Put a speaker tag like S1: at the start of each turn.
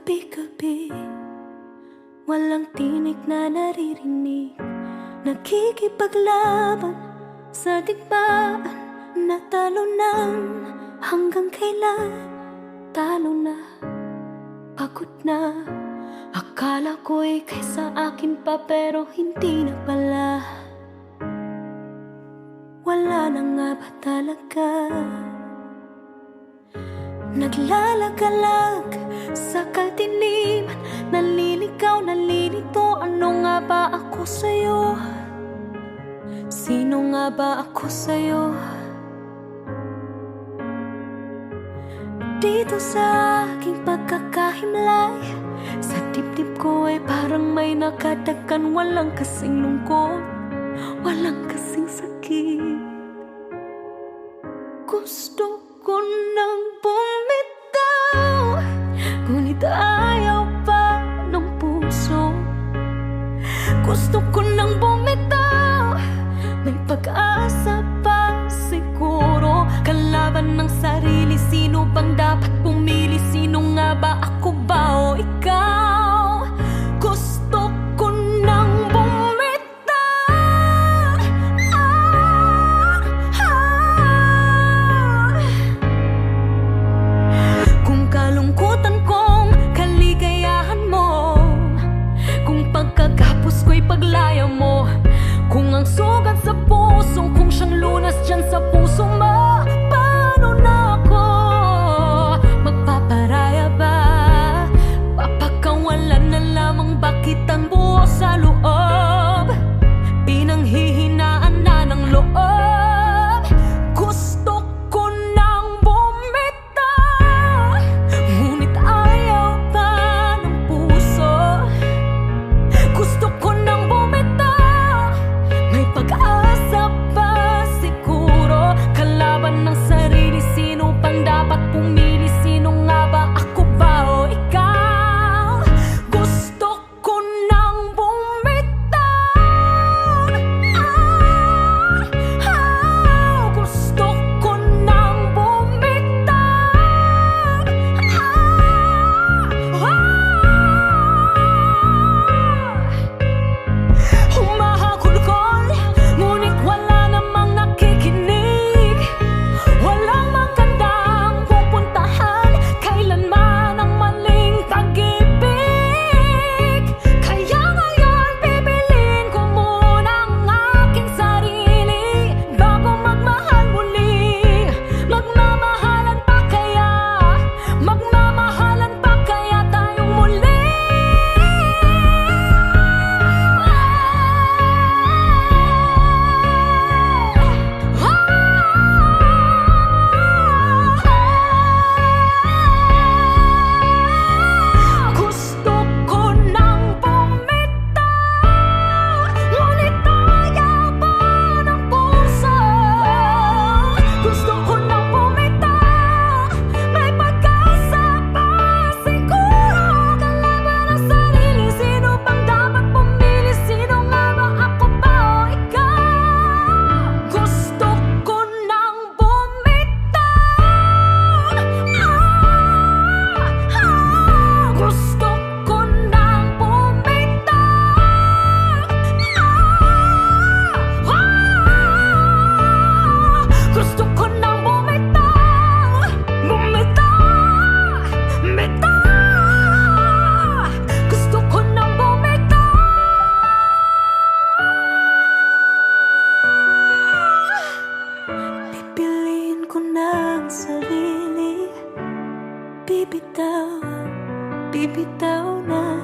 S1: Gabi-gabi, walang tinig na naririnig, nakikipaglaban sa digmaan. Natalunan hanggang kailan? Talo na, pagod na. Akala ko'y kaysa akin pa, pero hindi na pala. Wala na nga ba talaga? Naglalagalag sa kadiliman, naliligaw, nalilito. Ano nga ba ako sa'yo? Sino nga ba ako sa'yo? Dito sa aking pagkakahimlay, sa dibdib ko ay parang may nakadagan. Walang kasing lungkot, walang kasing sakit. Gusto ko nang bumitaw, ngunit ayaw pa ng puso. Gusto ko nang bumitaw, may pag-asa pa siguro. Kalaban ng sarili, sino bang dapat pumili? Sino nga ba, ako ba o ikaw? Gusto ko nang bumitaw. Kung kalungkutan kong kaligayahan mo, kung pagkagapos ko'y paglaya mo, kung ang sugat sa puso, kung siyang lunas dyan sa puso mo, paano na ako magpaparaya ba? Papakawalan na lamang ba kitang buo sa loob? Pinanghihinaan na ng loob. Gusto ko nang bumitaw, ngunit ayaw pa ng puso. Gusto ko nang bumitaw, may pag-asa pa siguro. Kalaban ng sarili, sino pang dapat pumili? Sino nga ba, ako ba o ikaw? Gusto ko nang bumitaw. Gusto ko nang bumitaw. Humahagulgol, ngunit wala namang nakikinig. Walang magandang pupuntahan, kailanman ang maling pag-ibig. Kaya ngayon pipiliin ko muna ang aking sarili bago magmahal muli. Magmamahalan pa kaya? Magmamahalan pa kaya tayong muli? Gusto ko nang bumitaw, ngunit ayaw pa ng puso. Gusto ko nang bumitaw, may pag-asa pa siguro. Kalaban ng sarili, sino bang dapat pumili? Sino nga ba, ako ba o ikaw? Gusto ko nang bumitaw. Gusto ko nang bumitaw. Gusto ko nang bumitaw. Bumitaw, bitaw. Gusto ko nang bumitaw. Pipiliin ko ng sarili, bibitaw, bibitaw na.